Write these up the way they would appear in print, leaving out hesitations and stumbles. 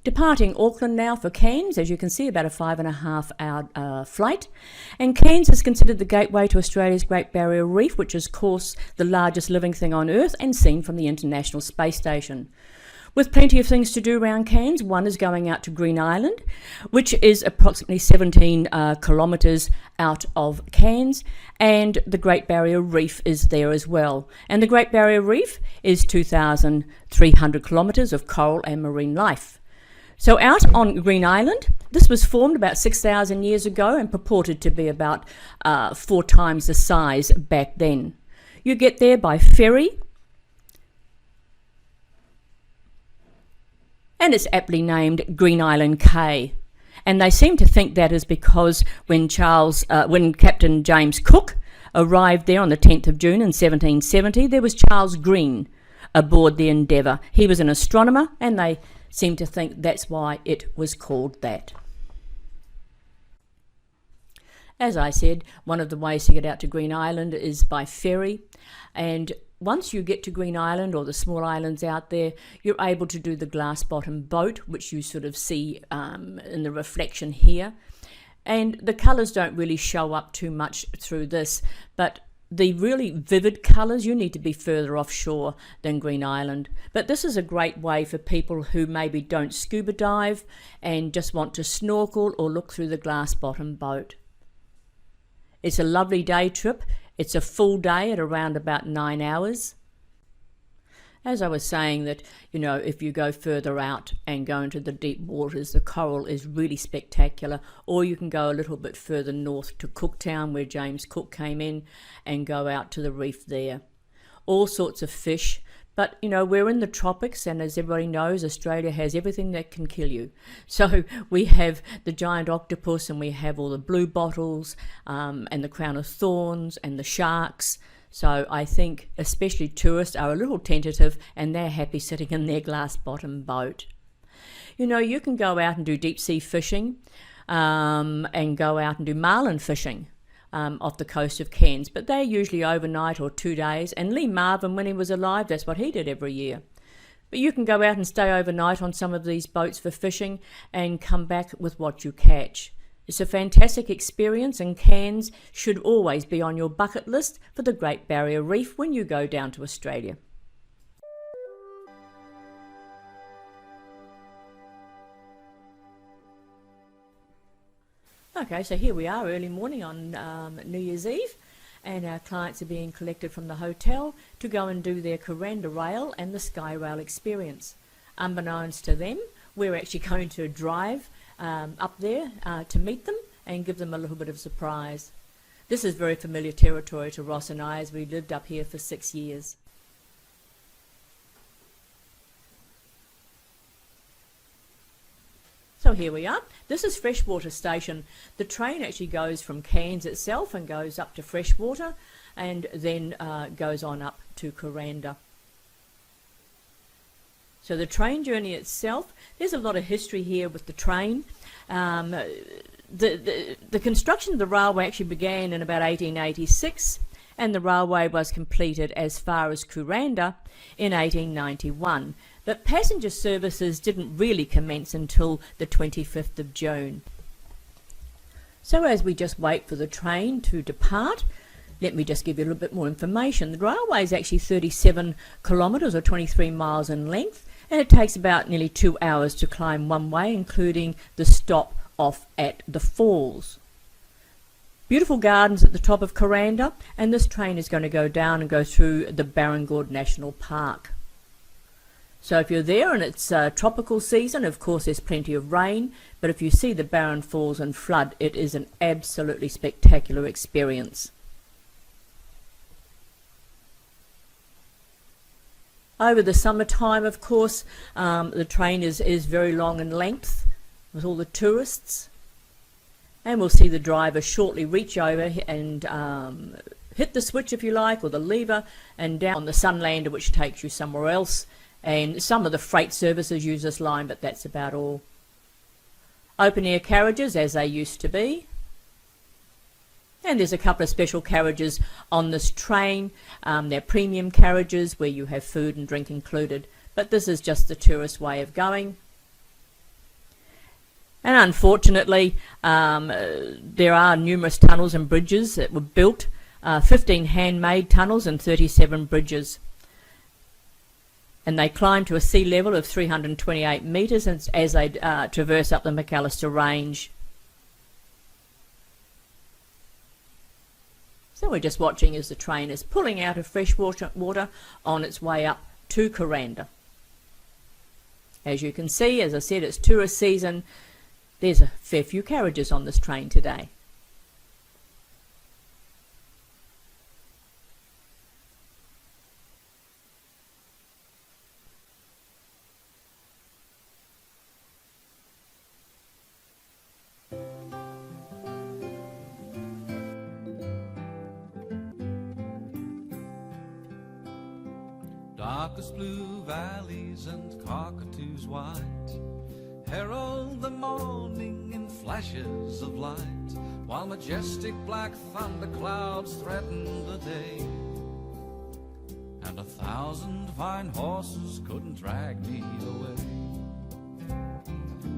Departing Auckland now for Cairns, as you can see, about a 5.5-hour flight. And Cairns is considered the gateway to Australia's Great Barrier Reef, which is, of course, the largest living thing on Earth and seen from the International Space Station. With plenty of things to do around Cairns, one is going out to Green Island, which is approximately 17 kilometres out of Cairns, and the Great Barrier Reef is there as well. And the Great Barrier Reef is 2,300 kilometres of coral and marine life. So out on Green Island, this was formed about 6,000 years ago and purported to be about 4 times the size back then. You get there by ferry, and it's aptly named Green Island Cay. And they seem to think that is because when Captain James Cook arrived there on the 10th of June in 1770, there was Charles Green aboard the Endeavour. He was an astronomer, and they seem to think that's why it was called that. As I said, one of the ways to get out to Green Island is by ferry, and once you get to Green Island or the small islands out there, you're able to do the glass bottom boat, which you sort of see in the reflection here. And the colours don't really show up too much through this, but the really vivid colours, you need to be further offshore than Green Island. But this is a great way for people who maybe don't scuba dive and just want to snorkel or look through the glass bottom boat. It's a lovely day trip. It's a full day at around about 9 hours. As I was saying that, you know, if you go further out and go into the deep waters, the coral is really spectacular. Or you can go a little bit further north to Cooktown, where James Cook came in, and go out to the reef there. All sorts of fish. But, you know, we're in the tropics, and as everybody knows, Australia has everything that can kill you. So we have the giant octopus, and we have all the blue bottles, and the crown of thorns, and the sharks. So I think especially tourists are a little tentative, and they're happy sitting in their glass bottom boat. You know, you can go out and do deep sea fishing, and go out and do marlin fishing off the coast of Cairns, but they're usually overnight or 2 days, and Lee Marvin, when he was alive, that's what he did every year. But you can go out and stay overnight on some of these boats for fishing and come back with what you catch. It's a fantastic experience, and Cairns should always be on your bucket list for the Great Barrier Reef when you go down to Australia. Okay, so here we are early morning on New Year's Eve, and our clients are being collected from the hotel to go and do their Kuranda Rail and the Sky Rail experience. Unbeknownst to them, we're actually going to drive up there to meet them and give them a little bit of surprise. This is very familiar territory to Ross and I, as we lived up here for 6 years. So here we are. This is Freshwater Station. The train actually goes from Cairns itself and goes up to Freshwater, and then goes on up to Kuranda. So the train journey itself, there's a lot of history here with the train. The construction of the railway actually began in about 1886, and the railway was completed as far as Kuranda in 1891. But passenger services didn't really commence until the 25th of June. So as we just wait for the train to depart, let me just give you a little bit more information. The railway is actually 37 kilometres or 23 miles in length, and it takes about nearly 2 hours to climb one way, including the stop off at the falls. Beautiful gardens at the top of Kuranda, and this train is going to go down and go through the Barangord National Park. So if you're there and it's tropical season, of course there's plenty of rain, but if you see the Barron Falls and flood, it is an absolutely spectacular experience. Over the summertime, of course, the train is very long in length with all the tourists. And we'll see the driver shortly reach over and hit the switch, if you like, or the lever, and down on the Sunlander, which takes you somewhere else. And some of the freight services use this line, but that's about all. Open air carriages as they used to be. And there's a couple of special carriages on this train. They're premium carriages where you have food and drink included, but this is just the tourist way of going. And unfortunately, there are numerous tunnels and bridges that were built, 15 handmade tunnels and 37 bridges. And they climb to a sea level of 328 metres as they traverse up the Macalister Range. So we're just watching as the train is pulling out of freshwater water on its way up to Kuranda. As you can see, as I said, it's tourist season. There's a fair few carriages on this train today. Darkest blue valleys and cockatoos white herald the morning in flashes of light, while majestic black thunderclouds threaten the day, and 1,000 fine horses couldn't drag me away.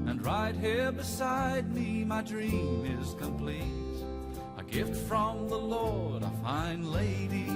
And right here beside me my dream is complete, a gift from the Lord, a fine lady.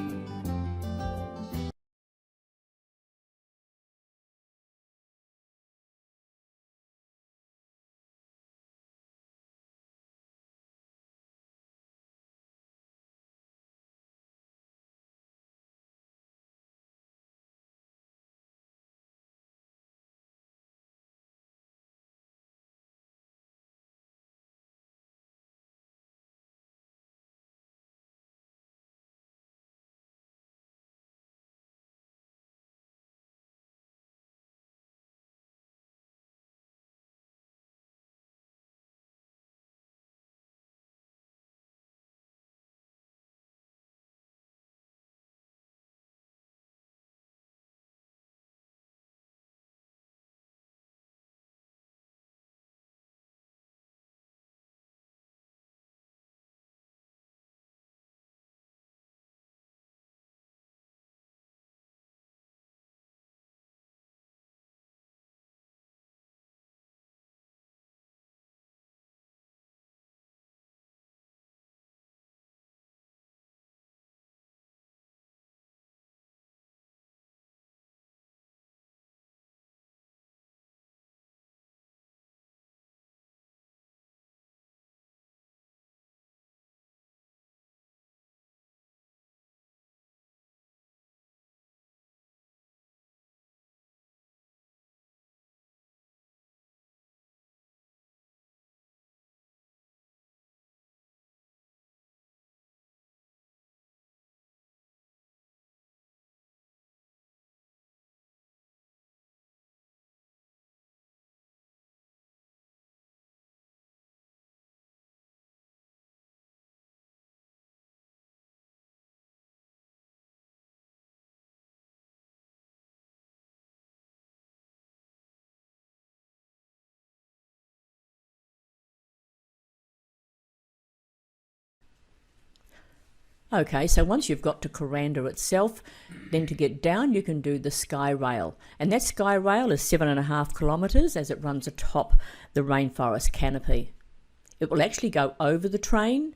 Okay, so once you've got to Kuranda itself, then to get down you can do the Sky Rail. And that Sky Rail is 7.5 kilometres as it runs atop the rainforest canopy. It will actually go over the train,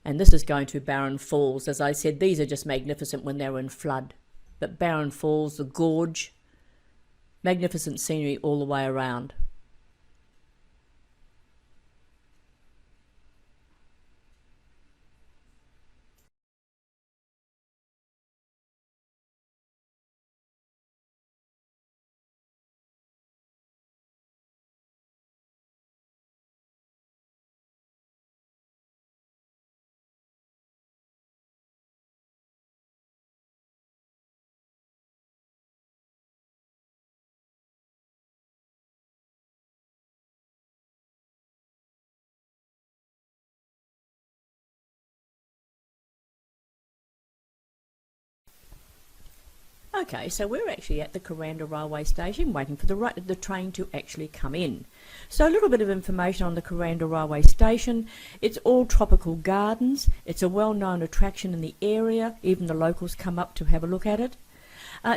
and this is going to Barron Falls. As I said, these are just magnificent when they're in flood. But Barron Falls, the gorge, magnificent scenery all the way around. Okay, so we're actually at the Kuranda railway station waiting for the train to actually come in. So a little bit of information on the Kuranda railway station. It's all tropical gardens. It's a well-known attraction in the area. Even the locals come up to have a look at it.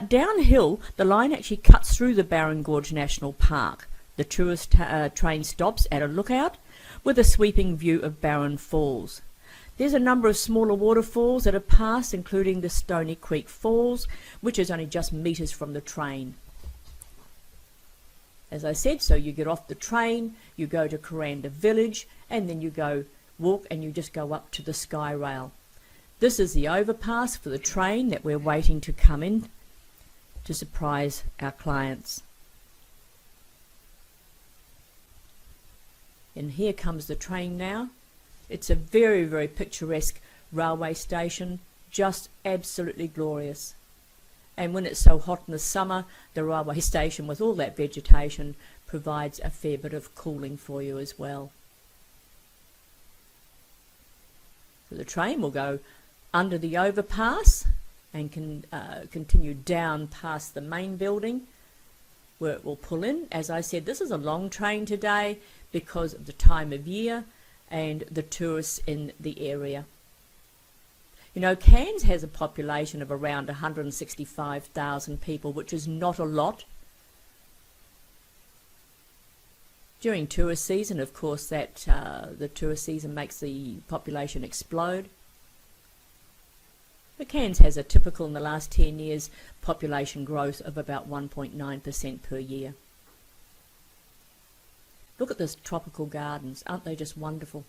Downhill, the line actually cuts through the Barron Gorge National Park. The tourist train stops at a lookout with a sweeping view of Barron Falls. There's a number of smaller waterfalls that are passed, including the Stony Creek Falls, which is only just metres from the train. As I said, so you get off the train, you go to Kuranda Village, and then you go walk and you just go up to the Sky Rail. This is the overpass for the train that we're waiting to come in to surprise our clients. And here comes the train now. It's a very, very picturesque railway station, just absolutely glorious. And when it's so hot in the summer, the railway station with all that vegetation provides a fair bit of cooling for you as well. So the train will go under the overpass and can continue down past the main building where it will pull in. As I said, this is a long train today because of the time of year and the tourists in the area. You know, Cairns has a population of around 165,000 people, which is not a lot. During tourist season, of course, the tourist season makes the population explode. But Cairns has a typical, in the last 10 years, population growth of about 1.9% per year. Look at these tropical gardens, aren't they just wonderful?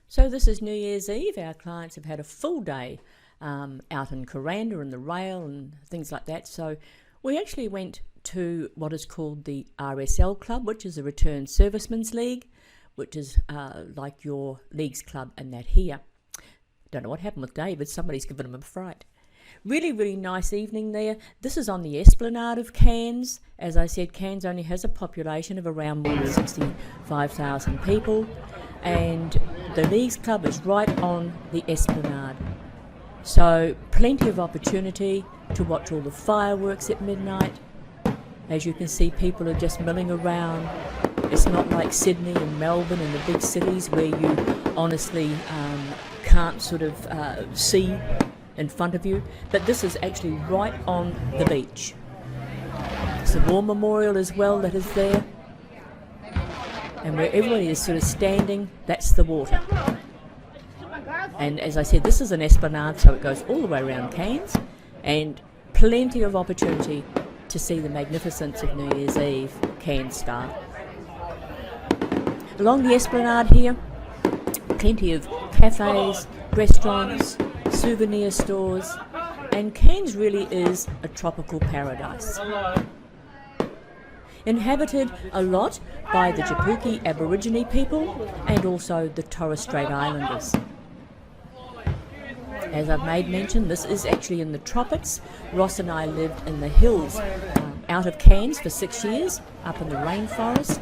So this is New Year's Eve. Our clients have had a full day out in Kuranda and the rail and things like that. So we actually went to what is called the RSL Club, which is a Returned Servicemen's League, which is like your leagues club and that here. Don't know what happened with David. Somebody's given him a fright. Really, really nice evening there. This is on the Esplanade of Cairns. As I said, Cairns only has a population of around more than 65,000 people. And the Leagues Club is right on the Esplanade. So plenty of opportunity to watch all the fireworks at midnight. As you can see, people are just milling around. It's not like Sydney and Melbourne and the big cities where you honestly can't sort of see in front of you, but this is actually right on the beach. It's a war memorial as well that is there, and where everybody is sort of standing, that's the water. And as I said, this is an esplanade, so it goes all the way around Cairns, and plenty of opportunity to see the magnificence of New Year's Eve, Cairns style. Along the esplanade here, plenty of cafes, restaurants, souvenir stores, and Cairns really is a tropical paradise. Inhabited a lot by the Jabuki Aborigine people and also the Torres Strait Islanders. As I've made mention, this is actually in the tropics. Ross and I lived in the hills out of Cairns for 6 years, up in the rainforest.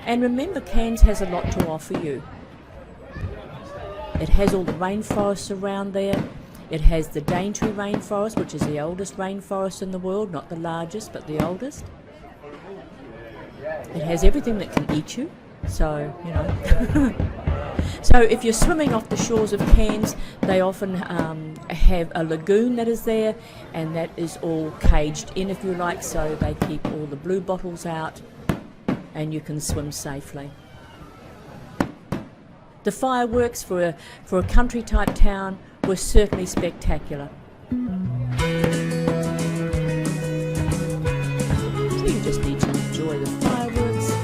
And remember, Cairns has a lot to offer you. It has all the rainforests around there. It has the Daintree rainforest, which is the oldest rainforest in the world, not the largest, but the oldest. It has everything that can eat you, so, you know. So if you're swimming off the shores of Cairns, they often have a lagoon that is there, and that is all caged in, if you like, so they keep all the blue bottles out and you can swim safely. The fireworks for a country type town were certainly spectacular. So you just need to enjoy the fireworks.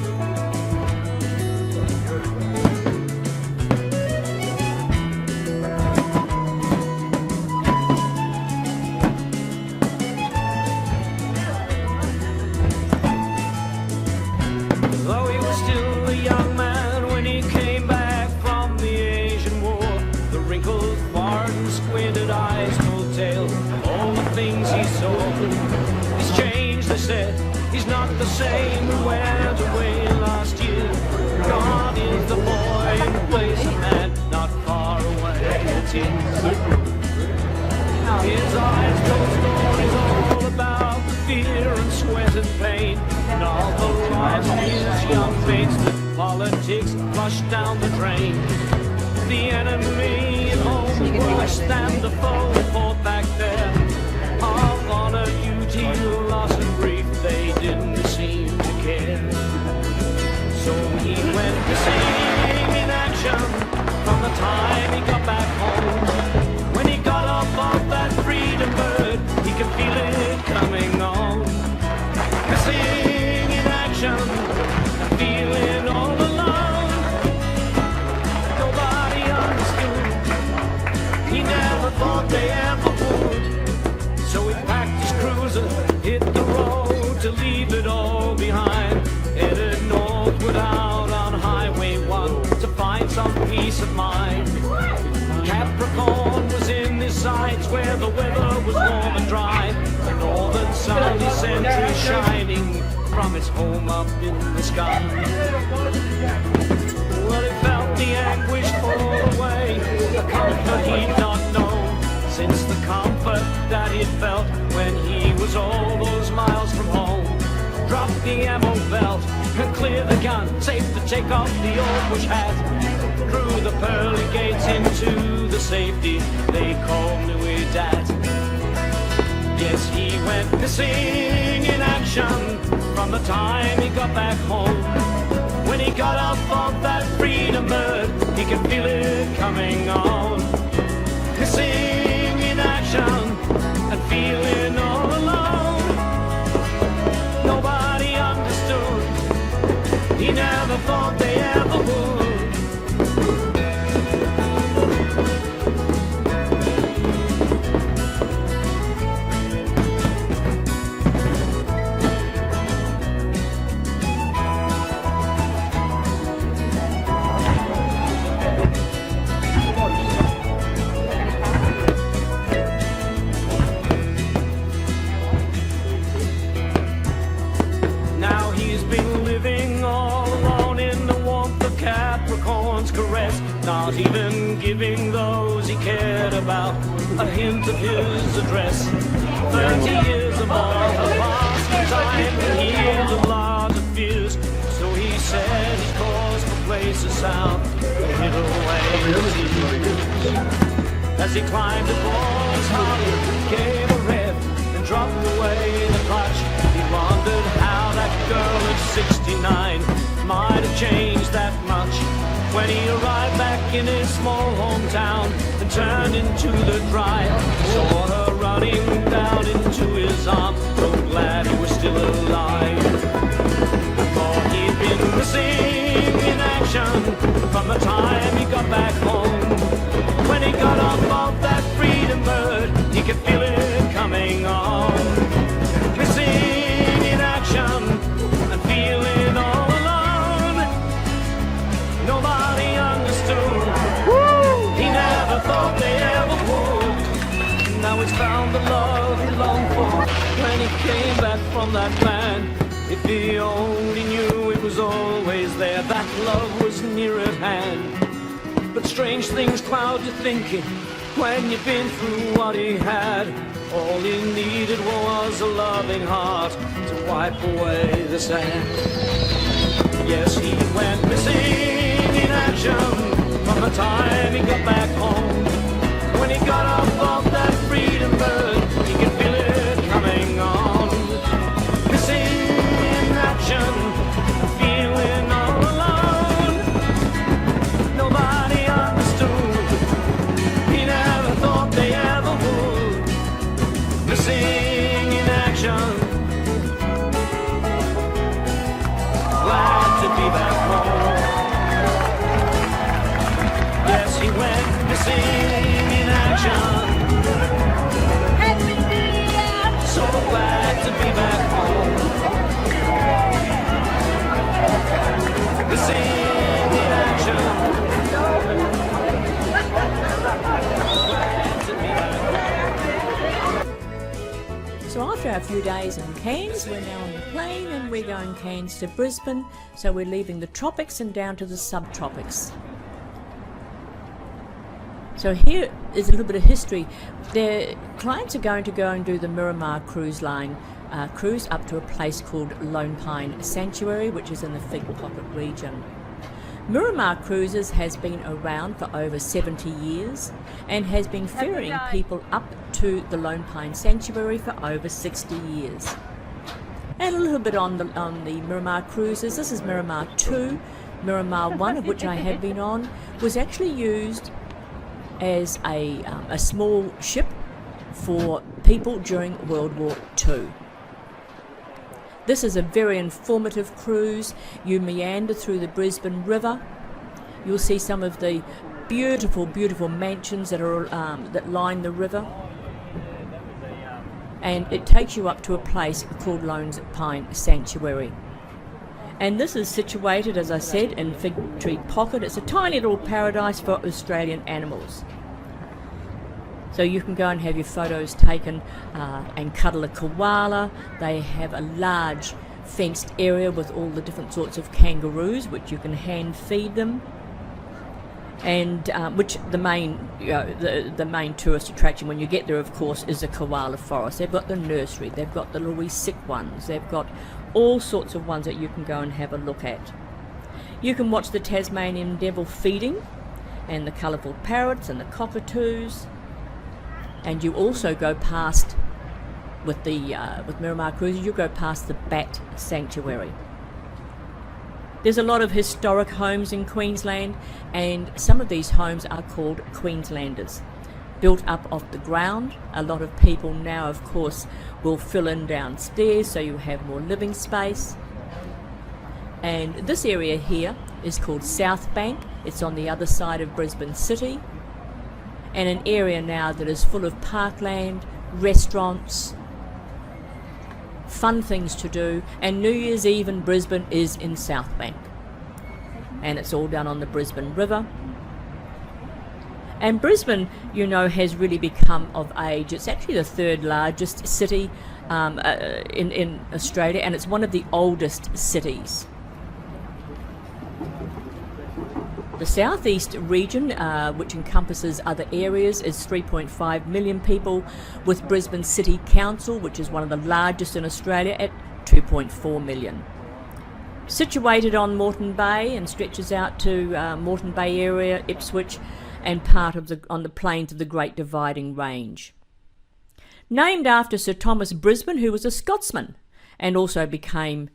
Though he was still a young man when he came back from the Asian War, the wrinkled forehead and squinted eyes told tales of all the things he saw. He's changed, they said, he's not the same who went away last year. Gone is the boy in the place of man, not far away. It's his eyes told stories all about the fear and sweat and pain, and all the lives of his young mates that politics flushed down the drain. The enemy at home worse than the foe fought back there. Of honor, duty, loss and grief, they didn't seem to care. So he went missing in action from the time he got back home. When he got up off that freedom bird, he could feel it coming on. Missing in action, feeling all alone. Nobody understood, he never thought they ever would. So he packed his cruiser, hit the road to leave it all behind. Headed northward out on Highway 1 to find some peace of mind. Capricorn was in his sights where the weather was warm and dry. The northern sun is century shining from its home up in the sky. Well, he felt the anguish fall away, a comfort he'd not known since the comfort that he'd felt when he was all those miles from home. Drop the ammo belt and clear the gun, safe to take off the old bush hat. Through the pearly gates into the safety they call Nui-Dat. Yes, he went missing in action from the time he got back home. When he got up off that freedom bird, he could feel it coming on. Missing in action and feeling all alone. Nobody understood, he never thought they ever would. Not even giving those he cared about a hint of his address. 30 years or more have passed in time to heal the larger fears. So he said his cause for places south hid away his ears. as he climbed aboard his Harley, gave a rev and dropped away the clutch. He wondered how that girl of 69 might have changed that much when he arrived back in his small hometown and turned into the drive. Saw her running down into his arms, so glad he was still alive. Thought he'd been missing in action from the time he got back home. When he got off of that freedom bird, he could feel it coming on. Missing in action and feeling all alone. Nobody understood. He never thought they ever would. Now he's found the love he longed for when he came back from that land. If he only knew it was always there, that love was near at hand. But strange things cloud your thinking when you've been through what he had. All he needed was a loving heart to wipe away the sand. Yes, he went missing in action from the time he got back home. When he got off of that freedom bird, he could feel it coming on. Missing in action, feeling all alone. Nobody understood. He never thought they ever would. Missing in action. Glad to be back home. Yes, he went missing in action. So glad to be back home. Missing in action. Glad to be back home. So after a few days in Cairns, we're now on the plane and we're going Cairns to Brisbane. So we're leaving the tropics and down to the subtropics. So here is a little bit of history. Their clients are going to go and do the Miramar Cruise Line cruise up to a place called Lone Pine Sanctuary, which is in the Fig Pocket region. Miramar Cruises has been around for over 70 years and has been ferrying people up to the Lone Pine Sanctuary for over 60 years. And a little bit on the Miramar Cruises. This is Miramar 2. Miramar 1, of which I have been on, was actually used as a small ship for people during World War II. This is a very informative cruise. You meander through the Brisbane River. You'll see some of the beautiful, beautiful mansions that are that line the river. And it takes you up to a place called Lone Pine Sanctuary. And this is situated, as I said, in Fig Tree Pocket. It's a tiny little paradise for Australian animals. So you can go and have your photos taken and cuddle a koala. They have a large fenced area with all the different sorts of kangaroos, which you can hand feed them. And which the main, the main tourist attraction when you get there, of course, is the koala forest. They've got the nursery, they've got the little wee sick ones, they've got all sorts of ones that you can go and have a look at. You can watch the Tasmanian devil feeding, and the colourful parrots and the cockatoos. And you also go past, with Miramar Cruises, you go past the Bat Sanctuary. There's a lot of historic homes in Queensland, and some of these homes are called Queenslanders. Built up off the ground. A lot of people now, of course, will fill in downstairs so you have more living space. And this area here is called South Bank. It's on the other side of Brisbane City, and an area now that is full of parkland, restaurants, fun things to do. And New Year's Eve in Brisbane is in South Bank, and it's all done on the Brisbane River. And Brisbane, you know, has really become of age. It's actually the third largest city in Australia, and it's one of the oldest cities. The southeast region, which encompasses other areas, is 3.5 million people, with Brisbane City Council, which is one of the largest in Australia, at 2.4 million. Situated on Moreton Bay and stretches out to Moreton Bay area, Ipswich, and part of on the plains of the Great Dividing Range. Named after Sir Thomas Brisbane, who was a Scotsman and also became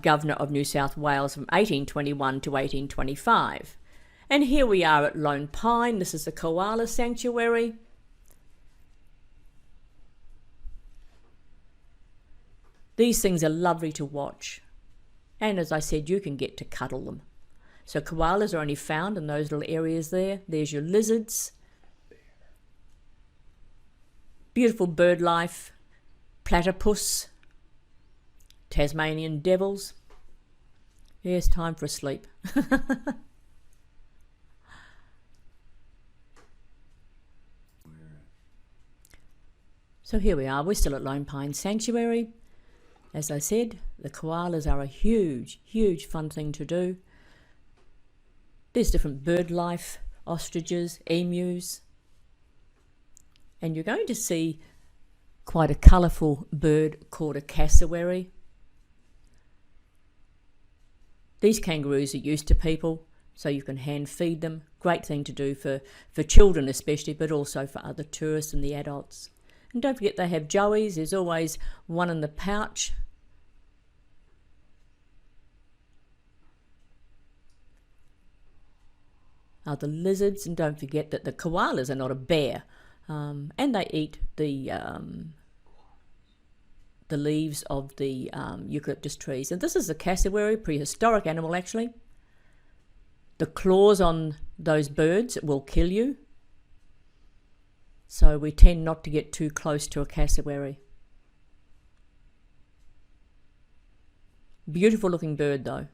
Governor of New South Wales from 1821 to 1825. And here we are at Lone Pine. This is the Koala Sanctuary. These things are lovely to watch. And as I said, you can get to cuddle them. So koalas are only found in those little areas there. There's your lizards. Beautiful bird life. Platypus. Tasmanian devils. Yes, time for a sleep. So here we are. We're still at Lone Pine Sanctuary. As I said, the koalas are a huge, huge fun thing to do. There's different bird life, ostriches, emus. And you're going to see quite a colourful bird called a cassowary. These kangaroos are used to people, so you can hand feed them. Great thing to do for children especially, but also for other tourists and the adults. And don't forget they have joeys. There's always one in the pouch. The lizards, and don't forget that the koalas are not a bear, and they eat the leaves of the eucalyptus trees. And this is a cassowary, prehistoric animal actually. The claws on those birds will kill you, so we tend not to get too close to a cassowary. Beautiful looking bird though.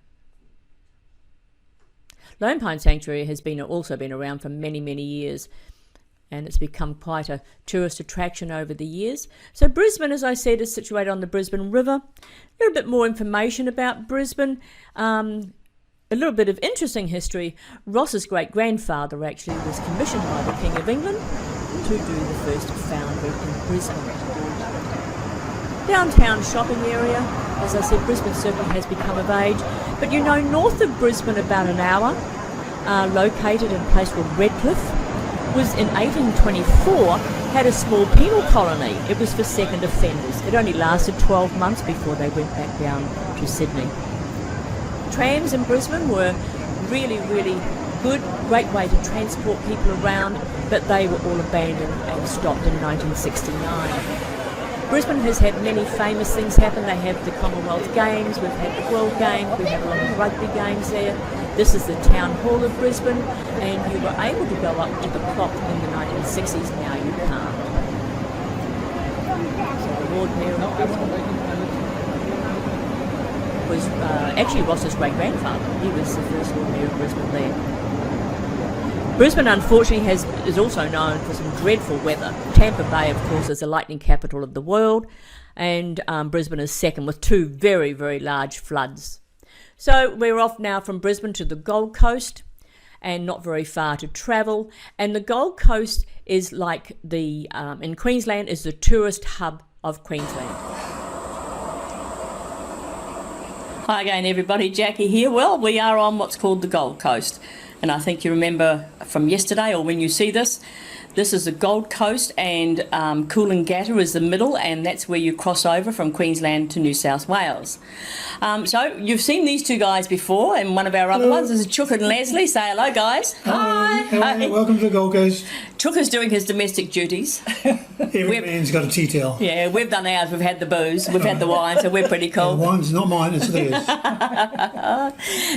Lone Pine Sanctuary has also been around for many, many years, and it's become quite a tourist attraction over the years. So Brisbane, as I said, is situated on the Brisbane River. A little bit more information about Brisbane. A little bit of interesting history. Ross's great-grandfather actually was commissioned by the King of England to do the first foundry in Brisbane. Downtown shopping area. As I said, Brisbane certainly has become of age. But you know, north of Brisbane, about an hour, located in a place called Redcliffe, was in 1824, had a small penal colony. It was for second offenders. It only lasted 12 months before they went back down to Sydney. Trams in Brisbane were really, really good, great way to transport people around, but they were all abandoned and stopped in 1969. Brisbane has had many famous things happen. They have the Commonwealth Games, we've had the World Games, we have a lot of rugby games there. This is the Town Hall of Brisbane, and you were able to go up to the clock in the 1960s, now you can't. So the Lord Mayor of Brisbane was actually Ross's great-grandfather. He was the first Lord Mayor of Brisbane there. Brisbane, unfortunately, is also known for some dreadful weather. Tampa Bay, of course, is the lightning capital of the world, and Brisbane is second with two very, very large floods. So we're off now from Brisbane to the Gold Coast, and not very far to travel. And the Gold Coast is like in Queensland, is the tourist hub of Queensland. Hi again, everybody. Jackie here. Well, we are on what's called the Gold Coast. And I think you remember from yesterday, or when you see this, this is the Gold Coast, and Coolangatta is the middle, and that's where you cross over from Queensland to New South Wales. So you've seen these two guys before, and one of our other ones is Chook and Leslie. Say hello, guys. Hi. Hi. Welcome to the Gold Coast. Chook is doing his domestic duties. Every man's got a tea towel. Yeah, we've done ours. We've had the booze, we've had the wine, so we're pretty cool. The wine's not mine, it's theirs.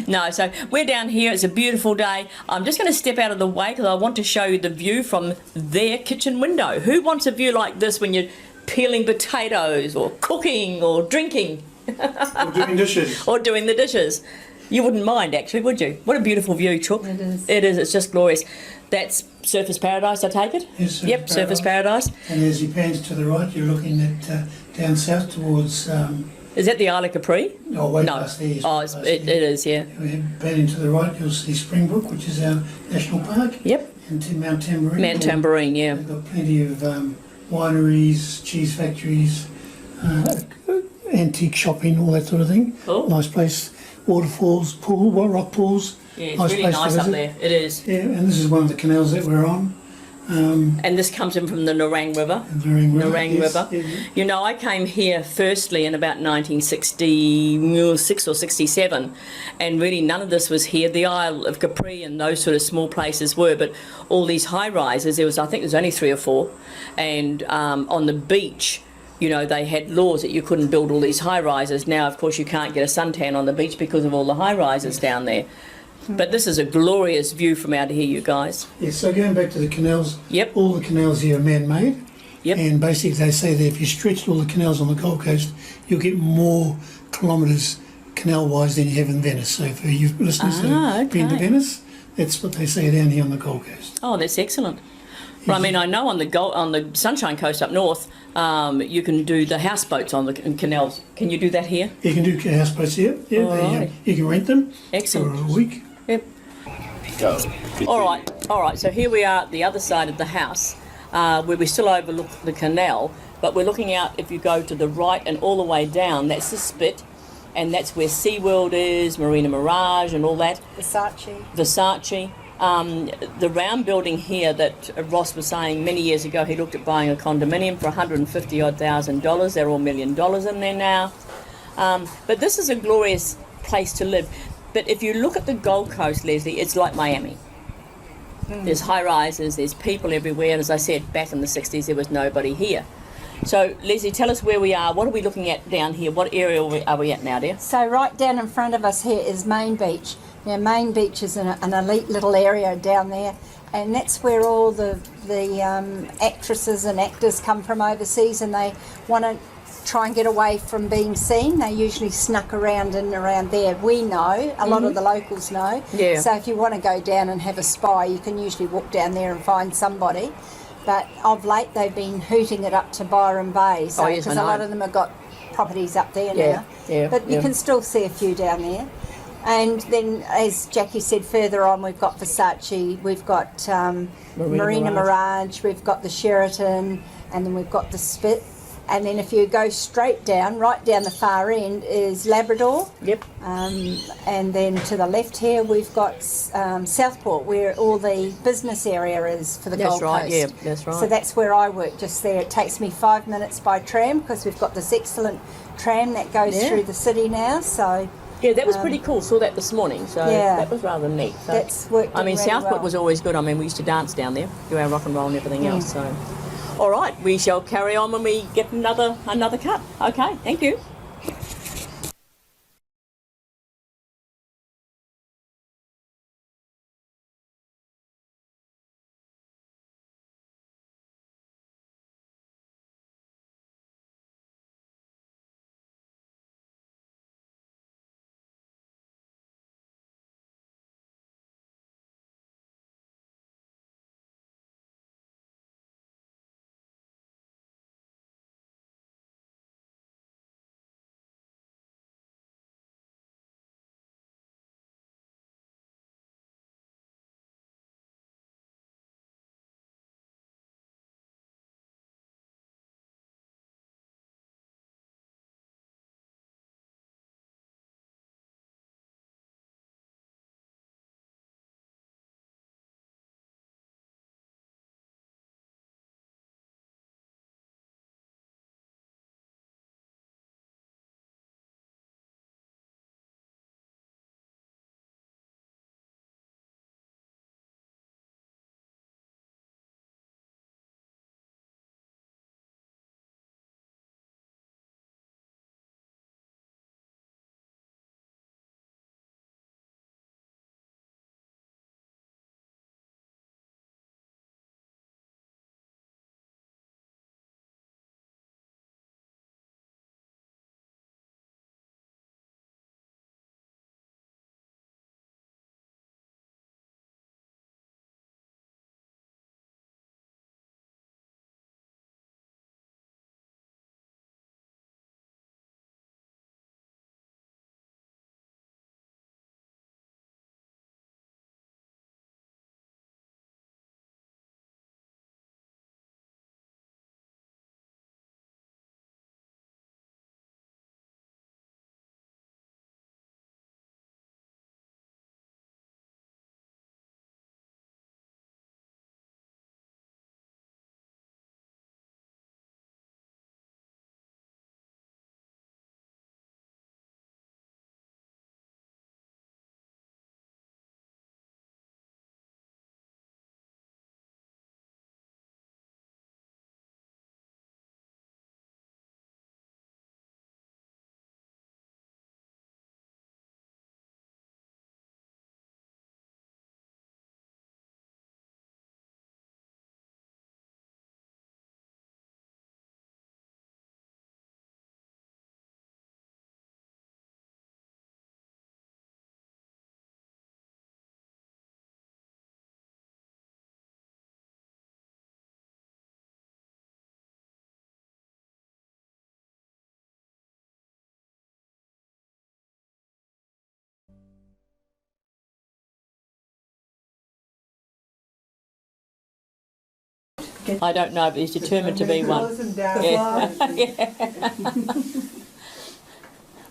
No, so we're down here. It's a beautiful day. I'm just going to step out of the way because I want to show you the view from their kitchen window. Who wants a view like this when you're peeling potatoes or cooking or drinking? Or doing dishes. Or doing the dishes. You wouldn't mind, actually, would you? What a beautiful view, Chook. It is. It is. It's just glorious. That's Surfers Paradise, I take it? Yes, Surfers Paradise. And as you pan to the right, you're looking at down south towards... Is that the Isle of Capri? Oh, way No. past there. Oh, it is, yeah. Panning to the right, you'll see Springbrook, which is our national park. Yep. And to Mount Tamborine. Mount Tamborine, yeah. We've got plenty of wineries, cheese factories, antique shopping, all that sort of thing. Cool. Nice place. waterfalls, rock pools. Yeah, it's really place to nice up visit. there. It is. Yeah, and this is one of the canals that we're on. And this comes in from the Nerang River. Nerang yes, River. yeah. You know, I came here firstly in about 1966 or 67, and really none of this was here. The Isle of Capri and those sort of small places were, but all these high rises, I think there's only 3 or 4, and on the beach, you know, they had laws that you couldn't build all these high rises. Now, of course, you can't get a suntan on the beach because of all the high rises down there. But this is a glorious view from out here, you guys. Yeah, so going back to the canals, Yep. all the canals here are man-made. Yep. And basically they say that if you stretched all the canals on the Gold Coast, you'll get more kilometres canal-wise than you have in Venice. So for you listeners that have been to okay. Venice, that's what they say down here on the Gold Coast. Oh, that's excellent. But I mean, I know on the Sunshine Coast up north, you can do the houseboats on the canals. Can you do that here? You can do houseboats here. Yeah, Alright. you can rent them Excellent. for a week. Yep. All right. So here we are at the other side of the house, where we still overlook the canal, but we're looking out. If you go to the right and all the way down, that's the Spit, and that's where SeaWorld is, Marina Mirage, and all that. Versace. The round building here that Ross was saying many years ago, he looked at buying a condominium for $150,000. They're all $1 million in there now. But this is a glorious place to live. But if you look at the Gold Coast, Leslie, it's like Miami. There's high rises, there's people everywhere, and as I said, back in the 60s there was nobody here. So Leslie, tell us where we are. What are we looking at down here? What area are we at now, dear? So right down in front of us here is Main Beach. Now Main Beach is an elite little area down there, and that's where all the actresses and actors come from overseas, and they want to try and get away from being seen. They usually snuck around and around there. We know, a lot of the locals know. Yeah. So if you want to go down and have a spy, you can usually walk down there and find somebody. But of late they've been hooting it up to Byron Bay, so Oh, yes, I because a know. lot of them have got properties up there Yeah, now. yeah, But you yeah. can still see a few down there. And then, as Jackie said, further on we've got Versace, we've got Marina Mirage, we've got the Sheraton, and then we've got the Spit. And then if you go straight down, right down the far end is Labrador. Yep. And then to the left here we've got Southport, where all the business area is for the That's Gold right, Coast. yeah, that's right. So that's where I work, just there. It takes me 5 minutes by tram because we've got this excellent tram that goes Yeah. through the city now. So Yeah, that was pretty cool. Saw that this morning, so Yeah. that was rather neat. So, That's worked I mean, really Southport well. was always good. I mean, we used to dance down there, do our rock and roll and everything else. So, all right, we shall carry on when we get another cut. Okay, thank you. I don't know, but he's determined to be one. Close them down.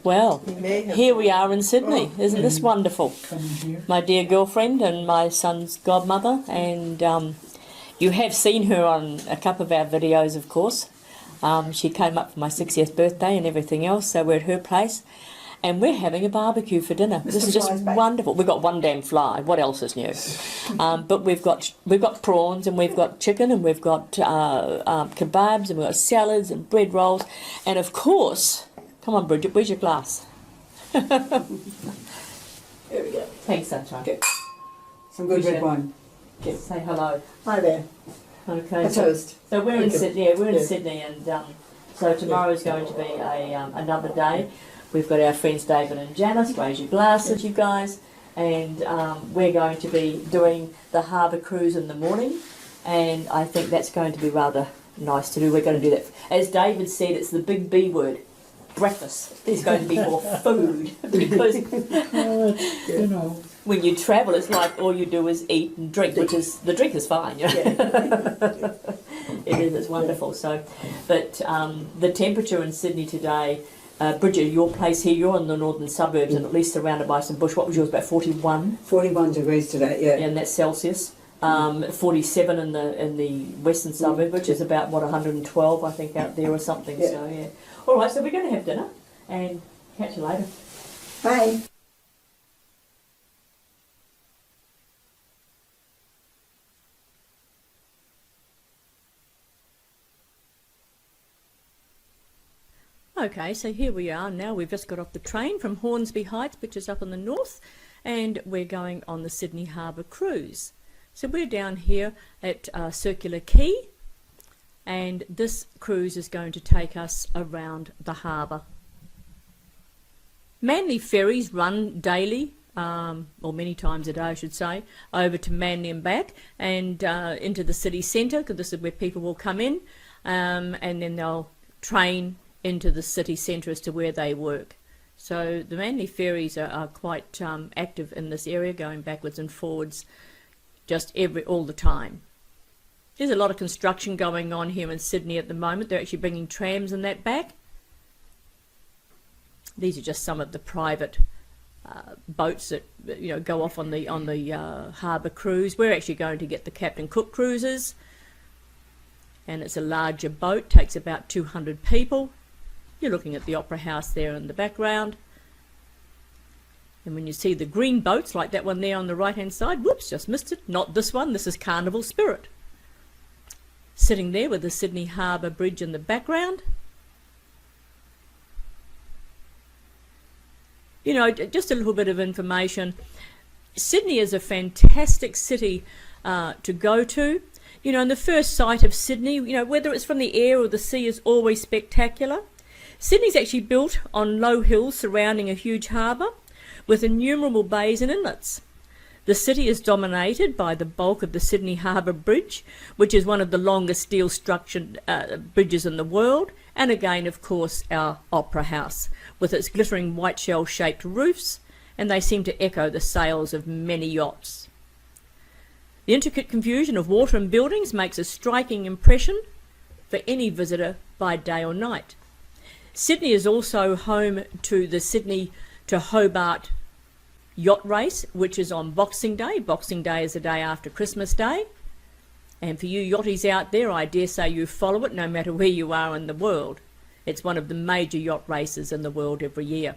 Well, He may have- here we are in Sydney. Isn't this wonderful? Coming here. My dear girlfriend and my son's godmother, and you have seen her on a couple of our videos, of course. She came up for my 60th birthday and everything else, so we're at her place. And we're having a barbecue for dinner. This is just wonderful. We've got one damn fly. What else is new? But we've got prawns, and we've got chicken, and we've got kebabs, and we've got salads and bread rolls, and of course, come on, Bridget, where's your glass? There we go. Thanks, Sunshine. Okay. Some good red wine. Say hello. Hi there. Okay. A toast. So we're in Thank you. Sydney. Yeah, we're in Yeah. Sydney, and so tomorrow is going to be another day. We've got our friends David and Janice. Raise your glasses, you guys, and we're going to be doing the harbour cruise in the morning, and I think that's going to be rather nice to do. We're going to do that. As David said, it's the big B word. Breakfast. There's going to be more food because You know. when you travel, it's like all you do is eat and drink, which is the drink is fine. You know? It is. It's wonderful. So, but the temperature in Sydney today, Bridget, your place here, you're in the northern suburbs and at least surrounded by some bush. What was yours? About 41, 41 degrees today, yeah. and that's Celsius. 47 in the western suburb, which is about 112, I think, out there or something. Yeah. So yeah. All right. So we're going to have dinner and catch you later. Bye. Okay, so here we are now. We've just got off the train from Hornsby Heights, which is up in the north, and we're going on the Sydney Harbour cruise. So we're down here at Circular Quay, and this cruise is going to take us around the harbour. Manly ferries run daily, or many times a day I should say, over to Manly and back, and into the city centre, because this is where people will come in, and then they'll train into the city centre as to where they work. So the Manly ferries are quite active in this area, going backwards and forwards just all the time. There's a lot of construction going on here in Sydney at the moment. They're actually bringing trams and that back. These are just some of the private boats that go off on the harbour cruise. We're actually going to get the Captain Cook cruises, and it's a larger boat, takes about 200 people. You're looking at the Opera House there in the background. And when you see the green boats, like that one there on the right-hand side, whoops, just missed it. Not this one, this is Carnival Spirit. Sitting there with the Sydney Harbour Bridge in the background. You know, just a little bit of information. Sydney is a fantastic city to go to. You know, and the first sight of Sydney, you know, whether it's from the air or the sea, is always spectacular. Sydney's actually built on low hills surrounding a huge harbour with innumerable bays and inlets. The city is dominated by the bulk of the Sydney Harbour Bridge, which is one of the longest steel structured bridges in the world, and again, of course, our Opera House, with its glittering white shell-shaped roofs, and they seem to echo the sails of many yachts. The intricate confusion of water and buildings makes a striking impression for any visitor by day or night. Sydney is also home to the Sydney to Hobart yacht race, which is on Boxing Day. Boxing Day is the day after Christmas Day. And for you yachties out there, I dare say you follow it no matter where you are in the world. It's one of the major yacht races in the world every year.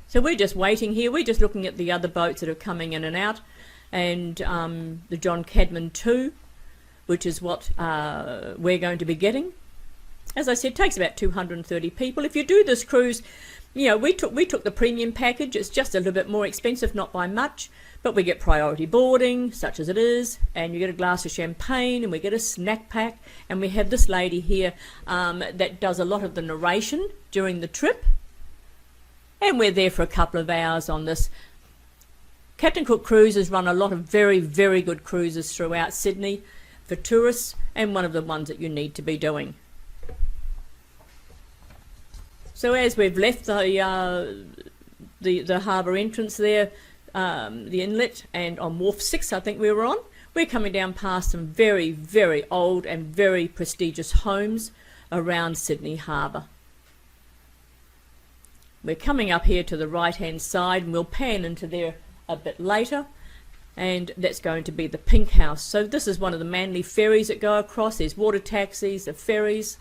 So we're just waiting here. We're just looking at the other boats that are coming in and out. And the John Cadman 2, which is what we're going to be getting. As I said, it takes about 230 people. If you do this cruise, you know, we took the premium package. It's just a little bit more expensive, not by much, but we get priority boarding, such as it is, and you get a glass of champagne, and we get a snack pack, and we have this lady here that does a lot of the narration during the trip, and we're there for a couple of hours on this. Captain Cook Cruises run a lot of very, very good cruises throughout Sydney for tourists, and one of the ones that you need to be doing. So as we've left the harbour entrance there, the inlet, and on Wharf 6 I think we were on, we're coming down past some very, very old and very prestigious homes around Sydney Harbour. We're coming up here to the right hand side, and we'll pan into there a bit later, and that's going to be the Pink House. So this is one of the Manly ferries that go across. There's water taxis, the ferries.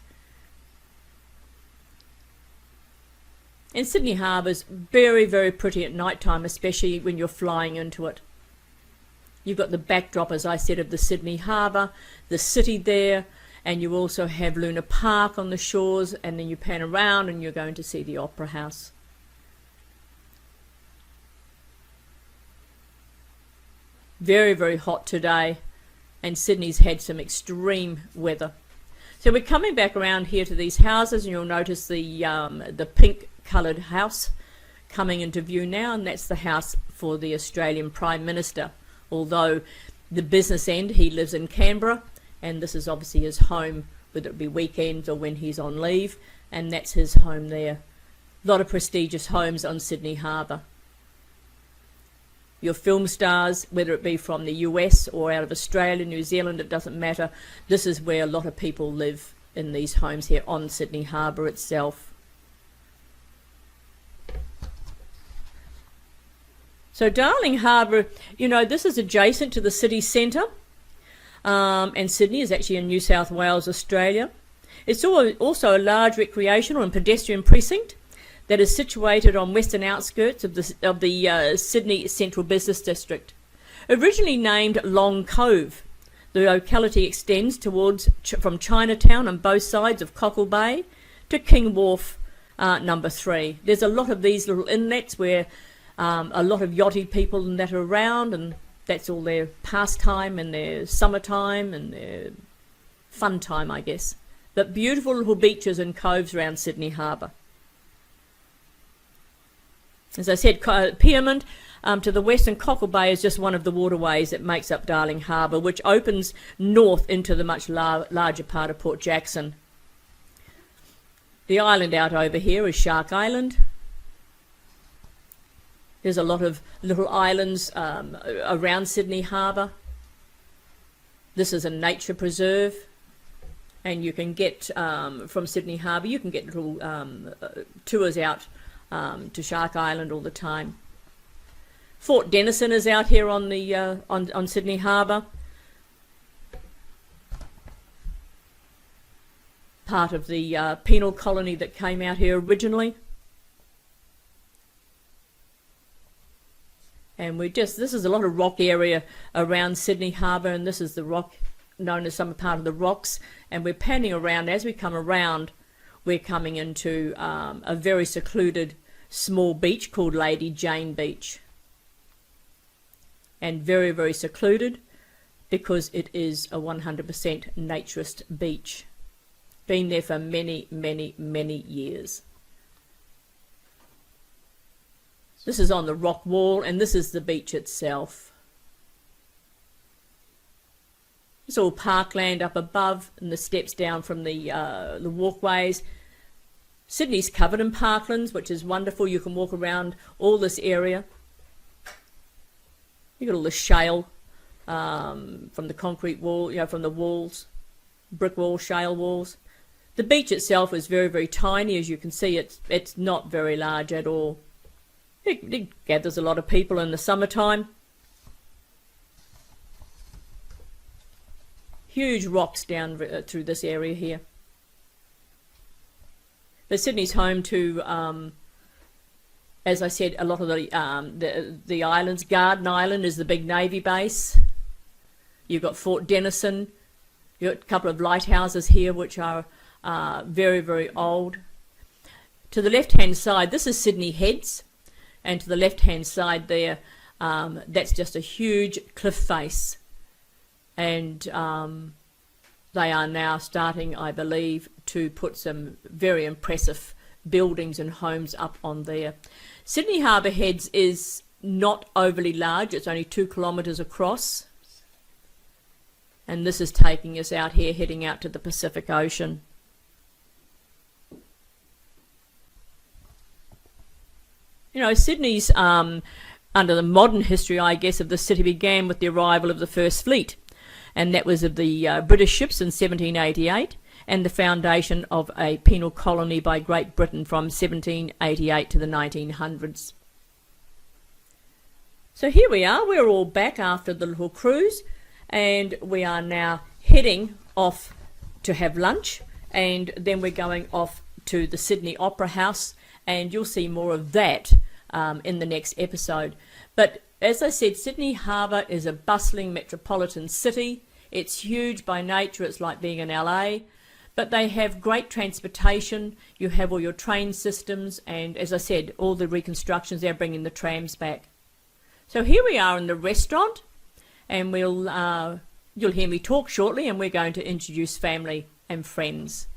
And Sydney Harbour's very, very pretty at night time, especially when you're flying into it. You've got the backdrop, as I said, of the Sydney Harbour, the city there, and you also have Luna Park on the shores, and then you pan around and you're going to see the Opera House. Very, very hot today, and Sydney's had some extreme weather. So we're coming back around here to these houses, and you'll notice the pink coloured house coming into view now, and that's the house for the Australian Prime Minister. Although the business end, he lives in Canberra, and this is obviously his home, whether it be weekends or when he's on leave, and that's his home there. A lot of prestigious homes on Sydney Harbour. Your film stars, whether it be from the US or out of Australia, New Zealand, it doesn't matter. This is where a lot of people live, in these homes here on Sydney Harbour itself. So Darling Harbour, you know, this is adjacent to the city centre, and Sydney is actually in New South Wales, Australia. It's also a large recreational and pedestrian precinct that is situated on western outskirts of the Sydney Central Business District. Originally named Long Cove, the locality extends from Chinatown on both sides of Cockle Bay to King Wharf number 3. There's a lot of these little inlets where a lot of yachty people and that are around, and that's all their pastime and their summertime and their fun time, I guess. But beautiful little beaches and coves around Sydney Harbour. As I said, Pyrmont to the west, and Cockle Bay is just one of the waterways that makes up Darling Harbour, which opens north into the much larger part of Port Jackson. The island out over here is Shark Island. There's a lot of little islands around Sydney Harbour. This is a nature preserve, and you can get from Sydney Harbour, you can get little tours out to Shark Island all the time. Fort Denison is out here on the on Sydney Harbour. Part of the penal colony that came out here originally. And this is a lot of rock area around Sydney Harbour, and this is the rock known as some part of the rocks, and we're panning around. As we come around, we're coming into a very secluded small beach called Lady Jane Beach. And very, very secluded because it is a 100% naturist beach. Been there for many, many, many years. This is on the rock wall, and this is the beach itself. It's all parkland up above, and the steps down from the walkways. Sydney's covered in parklands, which is wonderful. You can walk around all this area. You've got all the shale from the concrete wall, from the walls, brick walls, shale walls. The beach itself is very, very tiny. As you can see, it's not very large at all. It gathers a lot of people in the summertime. Huge rocks down through this area here. But Sydney's home to, as I said, a lot of the islands. Garden Island is the big Navy base. You've got Fort Denison. You've got a couple of lighthouses here which are very, very old. To the left-hand side, this is Sydney Heads. And to the left-hand side there, that's just a huge cliff face. And they are now starting, I believe, to put some very impressive buildings and homes up on there. Sydney Harbour Heads is not overly large. It's only 2 kilometres across. And this is taking us out here, heading out to the Pacific Ocean. You know, Sydney's under the modern history, I guess, of the city began with the arrival of the First Fleet, and that was of the British ships in 1788, and the foundation of a penal colony by Great Britain from 1788 to the 1900s. So here we are, we're all back after the little cruise, and we are now heading off to have lunch, and then we're going off to the Sydney Opera House, and you'll see more of that in the next episode. But as I said, Sydney Harbour is a bustling metropolitan city. It's huge by nature, it's like being in LA, but they have great transportation. You have all your train systems, and as I said, all the reconstructions, they're bringing the trams back. So here we are in the restaurant, and you'll hear me talk shortly, and we're going to introduce family and friends.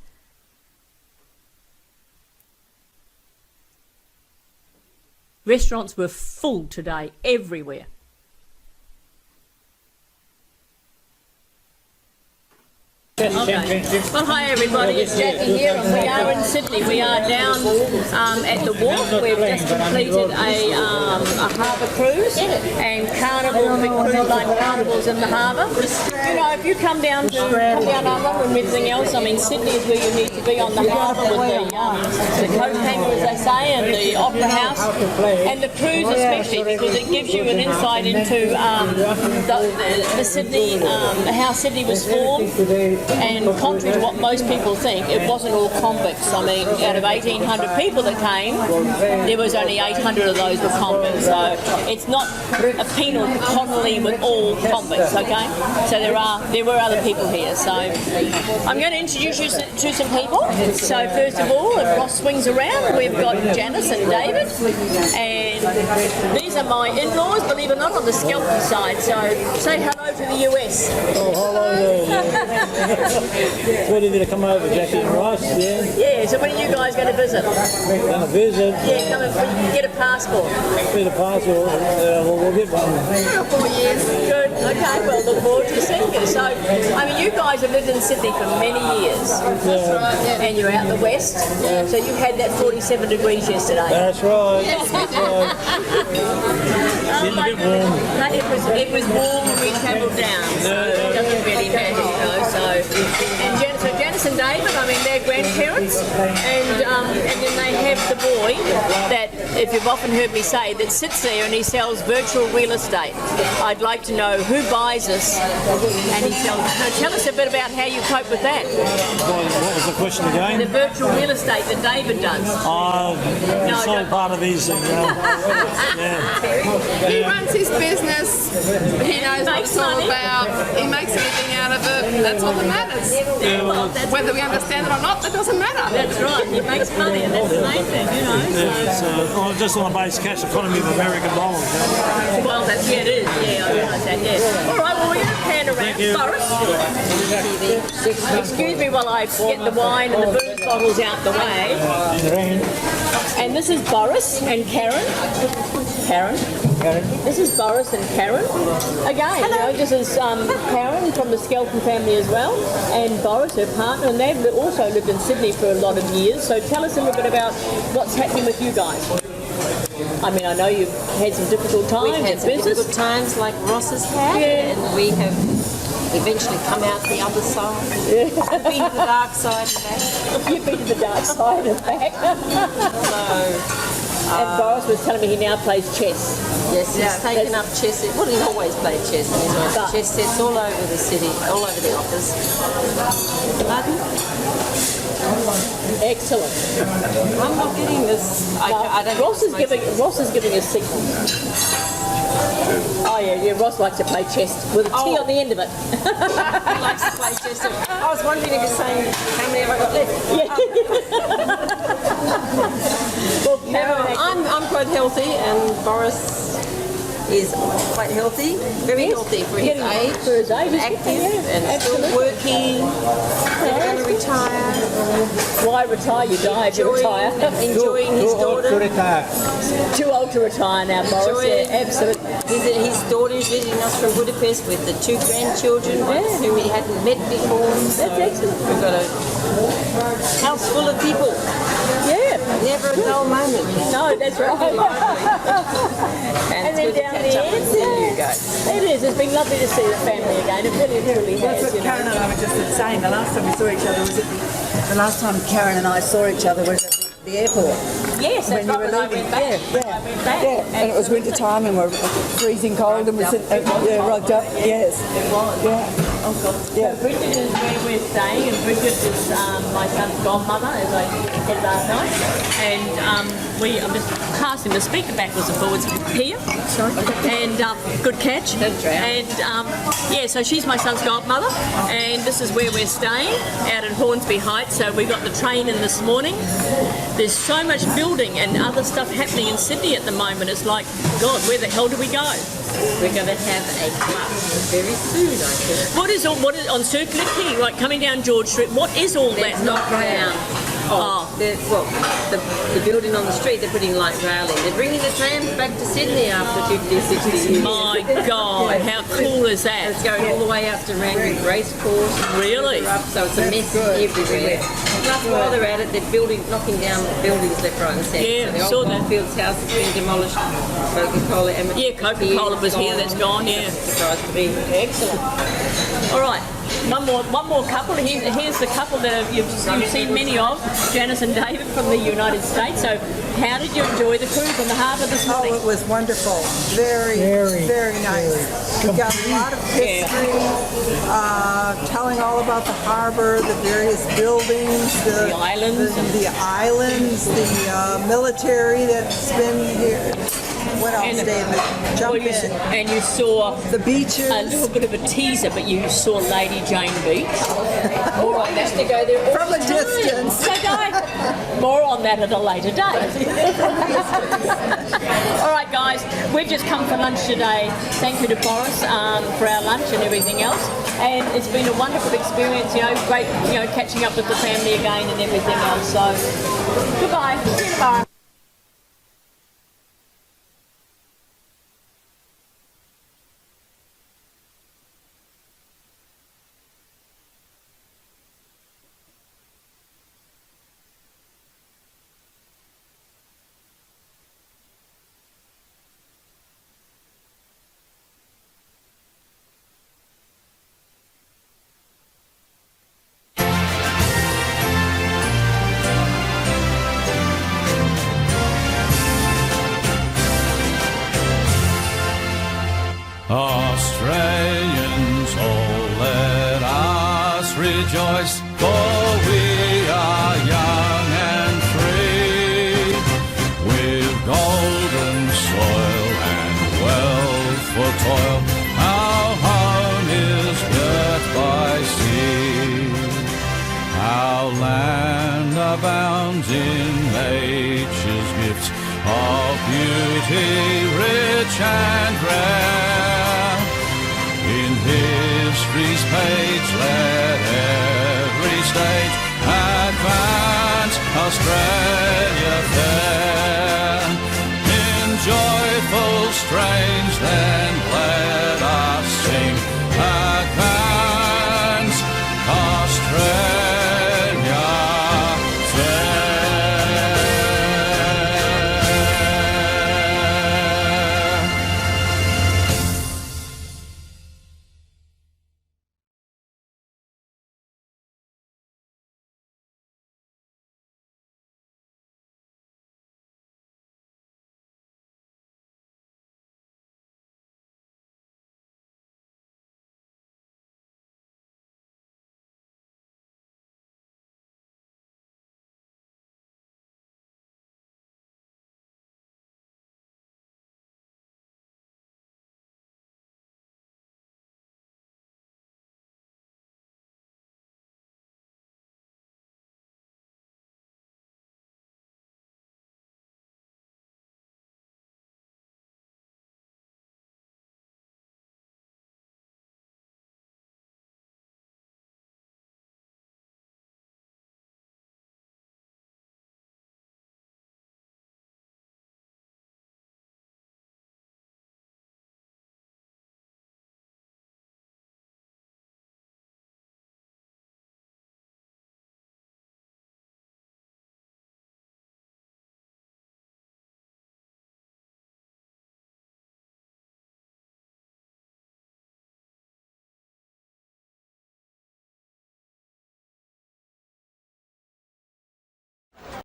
Restaurants were full today, everywhere. Okay. Well, hi everybody, it's Jackie here, and we are in Sydney. We are down at the wharf. We've just completed a harbour cruise, and Carnival, big cruise line carnivals in the harbour. You know, if you come down under and everything else, I mean, Sydney is where you need to be on the harbour with the coat hanger, as they say, and the opera house, and the cruise especially, because it gives you an insight into the Sydney, how Sydney was formed. And contrary to what most people think, it wasn't all convicts. I mean, out of 1,800 people that came, there was only 800 of those were convicts. So it's not a penal colony with all convicts, okay? So there were other people here. So I'm going to introduce you to some people. So first of all, if Ross swings around, we've got Janice and David. And these are my in-laws, believe it or not, on the Skelton side. So say hello to the US. Oh, hello there. Ready to come over, Jackie and Ross, yeah? Yeah, so when are you guys going to visit? Going to visit. Yeah, come and get a passport. Get a passport, we'll get one. 3 or 4 years. Good, okay, well, look forward to seeing you. So, I mean, you guys have lived in Sydney for many years. Yeah. And you're out in the west. Yeah. So you had that 47 degrees yesterday. That's right. That's right. Getting a bit warm. It was warm when we travelled down, so it doesn't really matter, you know. So Janice and David, I mean, they're grandparents, and then they have the boy that, if you've often heard me say, that sits there and he sells virtual real estate. I'd like to know who buys this, and he sells. Now, tell us a bit about how you cope with that. What was the question again? The virtual real estate that David does. It's all part of his thing, He runs his business. He knows what it's all about. He makes everything out of it. That's all that matters. Yeah, well, Whether we understand it or not, that doesn't matter. That's right. He makes money, and that's the main thing, you know. Just on the base cash economy of American dollars. Yeah. Well, it is. Yeah, I realise that. Yeah. All right. Well, we're going to pan around. Boris, excuse me while I get the wine and the booze bottles out the way. And this is Boris and Karen. This is Boris and Karen. Again, you know, this is Karen from the Skelton family as well, and Boris, her partner, and they've also lived in Sydney for a lot of years. So tell us a little bit about what's happening with you guys. I mean, I know you've had some difficult times We've had in some business. difficult times like Ross has had, and we have eventually come out the other side. I've been to the dark side and back. You've been to the dark side and back. And Boris was telling me he now plays chess. Yes, he's taken up chess. Well, he's always played chess, and he's got chess sets all over the city, all over the office. Pardon? Excellent. I'm not getting this. I don't Ross is giving a secret. Oh yeah, Ross likes to play chess with a T on the end of it. He likes to play chess. I was wondering if you're saying how many have I got left. Well, I'm quite healthy, and Boris is quite healthy, very healthy for his age. For his age, active and still working. Never going to retire. Why retire? You die if you retire. Enjoying his daughter. Too old to retire now, Boris. Yeah, absolutely. His daughter is visiting us from Budapest with the 2 grandchildren, whom he hadn't met before. That's excellent. We've got a house full of people. Yeah. Never a dull moment. No, that's right. And it's good It is. It's been lovely to see the family again. It really That's has. what Karen and I were just saying. The last time we saw each other was the last time Karen and I saw each other was at the airport. Yes, that's right. When I went back. And it was winter time and we're freezing cold and we're rugged up. Yes. It was. Yeah. Oh God. Yeah. So Bridget is where we're staying, and Bridget is my son's godmother, as I said last night. And I'm just passing the speaker backwards and forwards here. Sorry. And good catch. That's right. And so she's my son's godmother, and this is where we're staying out at Hornsby Heights. So we got the train in this morning. There's so much building and other stuff happening in Sydney at the moment. It's like, God, where the hell do we go? We're going to have a class very soon, I think. What is on Circular Quay, like coming down George Street? What is all It's that? not round. The building on the street, they're putting light rail in. They're bringing the trams back to Sydney after 50, 60 years. My God, how cool is And it's that? going all the way up to Rangoon Racecourse. Really? So it's a mess everywhere. Plus, while they're at it, they're knocking down buildings left, right and centre. Yeah, so the saw old that. Fields house has been demolished. Coca-Cola. Yeah, Coca-Cola was here, that's gone, yeah. Surprised to be. Excellent. All right, one more couple. Here's the couple that you've seen many of, Janice and David from the United States. So how did you enjoy the cruise on the harbour this morning? Oh, it was wonderful. Very nice. We got a lot of history, telling all about the harbor, the various buildings, The islands. the military that's been here. What else, David? Jump in. And you saw The beaches. a little bit of a teaser, but you saw Lady Jane Beach. More on that to go there all From a the time. distance. So more on that at a later date. All right, guys, we've just come for lunch today. Thank you to Boris for our lunch and everything else. And it's been a wonderful experience. Great, catching up with the family again and everything else. So goodbye. See you tomorrow. Australians, oh, let us rejoice, for we are young and free, with golden soil and wealth for toil. Our home is girt by sea. Our land abounds in nature's gifts of beauty, rich and rare. In history's page, let every stage advance Australia fair. In joyful strains, let